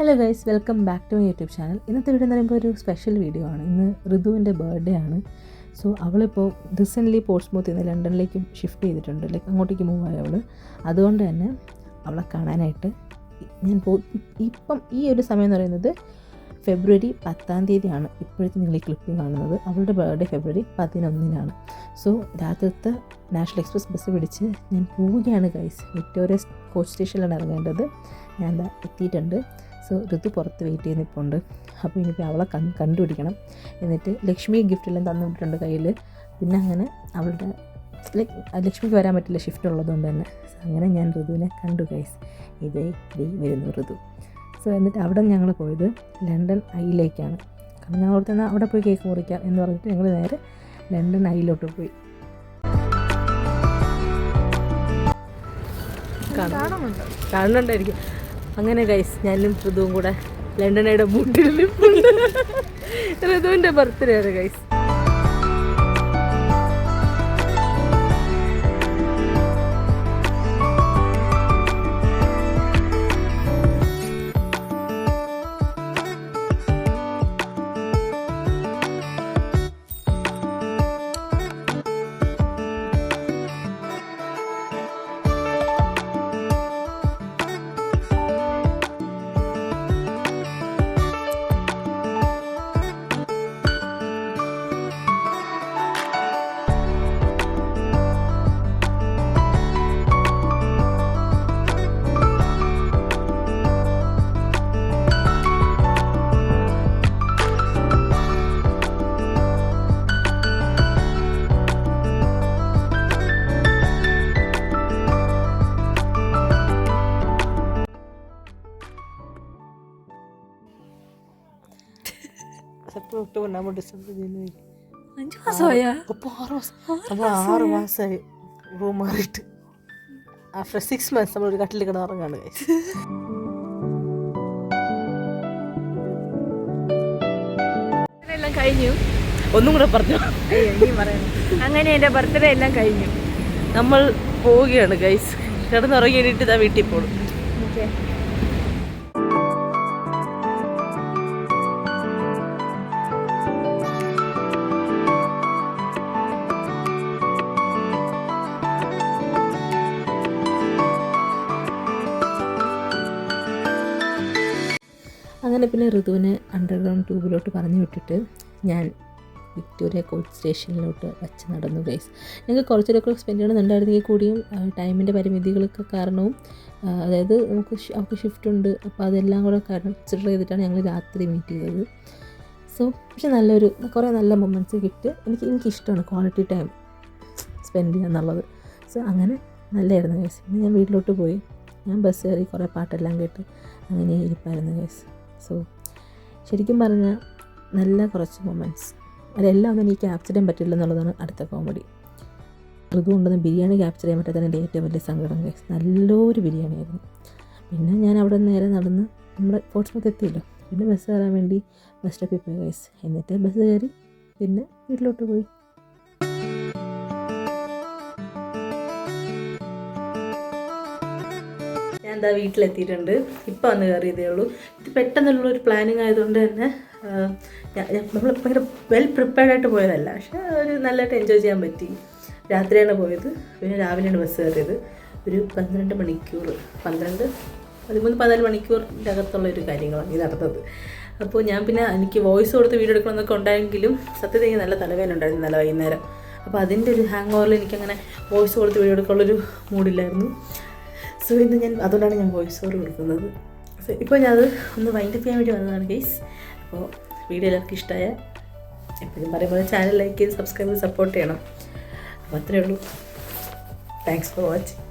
Hello guys, welcome back to my YouTube channel. ഇന്നത്തെ video എന്ന് പറയുമ്പോൾ ഒരു സ്പെഷ്യൽ വീഡിയോ ആണ്. ഇന്ന് ഋതുവിൻ്റെ ബർത്ത്ഡേ ആണ്. സോ അവളിപ്പോൾ റീസെൻ്റ്ലി പോർട്സ്മൗത്തിൽ നിന്ന് ലണ്ടനിലേക്ക് ഷിഫ്റ്റ് ചെയ്തിട്ടുണ്ട്. ലൈക്ക് അങ്ങോട്ടേക്ക് മൂവ് ആയി അവൾ. അതുകൊണ്ട് തന്നെ അവളെ കാണാനായിട്ട് ഞാൻ ഇപ്പം ഈ ഒരു സമയം എന്ന് പറയുന്നത് ഫെബ്രുവരി 10 ഇപ്പോഴത്തെ നിങ്ങൾ ഈ ക്ലിപ്പിംഗ് കാണുന്നത്. അവളുടെ ബർത്ത്ഡേ ഫെബ്രുവരി 11. സോ രാത്രിത്തെ നാഷണൽ എക്സ്പ്രസ് ബസ് പിടിച്ച് ഞാൻ പോവുകയാണ് ഗൈസ്. വിക്ടോറിയ കോച്ച് സ്റ്റേഷനിലാണ് ഇറങ്ങേണ്ടത്. ഞാൻ എത്തിയിട്ടുണ്ട്. സോ ഋതു പുറത്ത് വെയിറ്റ് ചെയ്ത് നിൽപ്പുണ്ട്. അപ്പോൾ ഇനിയിപ്പോൾ അവളെ കണ്ടുപിടിക്കണം. എന്നിട്ട് ലക്ഷ്മി ഗിഫ്റ്റ് എല്ലാം തന്നു വിട്ടിട്ടുണ്ട് കയ്യിൽ. പിന്നെ അങ്ങനെ അവളുടെ ലക്ഷ്മിക്ക് വരാൻ പറ്റില്ല, ഷിഫ്റ്റ് ഉള്ളതുകൊണ്ട് തന്നെ. അങ്ങനെ ഞാൻ ഋതുവിനെ കണ്ടു ഗൈസ്. ഇതേ വരുന്നു ഋതു. സോ എന്നിട്ട് അവിടെ ഞങ്ങൾ പോയത് ലണ്ടൻ ഐയിലേക്കാണ്. കാരണം ഞങ്ങൾ തന്നെ അവിടെ പോയി കേക്ക് മുറിക്കാം എന്ന് പറഞ്ഞിട്ട് ഞങ്ങൾ നേരെ ലണ്ടൻ ഐയിലോട്ട് പോയി. കാണുന്നുണ്ടായിരിക്കും. അങ്ങനെ ഗൈസ് ഞാനും ഋതുവും കൂടെ ലണ്ടനയുടെ ബൂട്ടിൽ ഋതുവിൻ്റെ ബർത്ത്ഡേ ആണ് ഗൈസ്. നമ്മൾ 6 മാസമായി റൂം മാറിയിട്ട്. ആഫ്റ്റർ 6 months നമ്മളൊരു കട്ടിൽ കിടന്നുറങ്ങാണ്. എല്ലാം കഴിഞ്ഞു. ഒന്നും കൂടെ പറഞ്ഞു. അങ്ങനെ എൻ്റെ ബർത്ത്ഡേ എല്ലാം കഴിഞ്ഞു. നമ്മൾ പോവുകയാണ് ഗൈസ്. കിടന്നുറങ്ങിയിട്ട് ഇതാ വീട്ടിൽ പോകും. ഓക്കെ. അങ്ങനെ പിന്നെ ഋതുവിനെ അണ്ടർഗ്രൗണ്ട് ട്യൂബിലോട്ട് പറഞ്ഞു വിട്ടിട്ട് ഞാൻ വിക്ടോറിയ കോച്ച് സ്റ്റേഷനിലോട്ട് വച്ച് നടന്നു ഗൈസ്. ഞങ്ങൾക്ക് കുറച്ചൊക്കെ സ്പെൻഡ് ചെയ്യണമെന്നുണ്ടായിരുന്നെങ്കിൽ കൂടിയും ടൈമിൻ്റെ പരിമിതികളൊക്കെ കാരണവും, അതായത് അവർക്ക് ഷിഫ്റ്റ് ഉണ്ട്, അപ്പോൾ അതെല്ലാം കൂടെ കൺസിഡർ ചെയ്തിട്ടാണ് ഞങ്ങൾ രാത്രി മീറ്റ് ചെയ്തത്. സോ പക്ഷെ കുറേ നല്ല മൊമെൻറ്റ്സ് കിട്ടി. എനിക്കിഷ്ടമാണ് ക്വാളിറ്റി ടൈം സ്പെൻഡ് ചെയ്യുക എന്നുള്ളത്. സോ അങ്ങനെ നല്ലതായിരുന്നു ഗൈസ്. പിന്നെ ഞാൻ വീട്ടിലോട്ട് പോയി. ഞാൻ ബസ് കയറി കുറേ പാട്ടെല്ലാം കേട്ട് അങ്ങനെ ഇരിപ്പായിരുന്നു ഗൈസ്. സോ ശരിക്കും പറഞ്ഞാൽ നല്ല കുറച്ച് മൊമെൻറ്റ്സ്, അതെല്ലാം ഒന്നും എനിക്ക് ക്യാപ്ചർ ചെയ്യാൻ പറ്റില്ല എന്നുള്ളതാണ് അടുത്ത കോമഡി. ഋതു കൊണ്ടുവന്ന് ബിരിയാണി ക്യാപ്ചർ ചെയ്യാൻ പറ്റാത്തതാണ് എൻ്റെ ഏറ്റവും വലിയ സങ്കടം ഗൈസ്. നല്ലൊരു ബിരിയാണി ആയിരുന്നു. പിന്നെ ഞാൻ അവിടെ നേരെ നടന്ന് നമ്മുടെ പോർട്സ്മൗത്ത് എത്തിയല്ലോ. പിന്നെ ബസ് കയറാൻ വേണ്ടി ബസ് സ്റ്റോപ്പിൽ പോയി ഗൈസ്. എന്നിട്ട് ബസ് കയറി പിന്നെ വീട്ടിലോട്ട് പോയി. ഞാൻ എന്താ വീട്ടിലെത്തിയിട്ടുണ്ട്. ഇപ്പം വന്ന് കയറിയതേ ഉള്ളൂ. ഇത് പെട്ടെന്നുള്ളൊരു പ്ലാനിങ് ആയതുകൊണ്ട് തന്നെ നമ്മൾ ഭയങ്കര വെൽ പ്രിപ്പയർഡായിട്ട് പോയതല്ല. പക്ഷേ ഒരു നല്ലതായിട്ട് എൻജോയ് ചെയ്യാൻ പറ്റി. രാത്രിയാണ് പോയത്. പിന്നെ രാവിലെയാണ് ബസ് കയറിയത്. ഒരു 12 മണിക്കൂർ 14 മണിക്കൂറിൻ്റെ അകത്തുള്ളൊരു കാര്യങ്ങളാണ് ഈ നടന്നത്. അപ്പോൾ ഞാൻ പിന്നെ എനിക്ക് വോയിസ് കൊടുത്ത് വീഡിയോ എടുക്കണമെന്നൊക്കെ ഉണ്ടായെങ്കിലും സത്യത്തിൽ എനിക്ക് നല്ല തലവേദന ഉണ്ടായിരുന്നു നല്ല വൈകുന്നേരം. അപ്പോൾ അതിൻ്റെ ഒരു ഹാങ് ഓവറിൽ എനിക്കങ്ങനെ വോയിസ് കൊടുത്ത് വീഡിയോ എടുക്കാനുള്ളൊരു മൂഡില്ലായിരുന്നു. സോ ഇന്ന് അതുകൊണ്ടാണ് ഞാൻ വോയിസ് ഓവർ കൊടുക്കുന്നത്. സോ ഇപ്പോൾ ഞാനത് ഒന്ന് വൈൻഡപ്പ് ചെയ്യാൻ വേണ്ടി വന്നതാണ് ഗൈസ്. അപ്പോൾ വീഡിയോ എല്ലാവർക്കും ഇഷ്ടമായ എപ്പോഴും പറയുമ്പോൾ ചാനൽ ലൈക്ക് ചെയ്ത് സബ്സ്ക്രൈബ് ചെയ്ത് സപ്പോർട്ട് ചെയ്യണം. അപ്പോൾ അത്രയേ ഉള്ളൂ. Thanks for watching.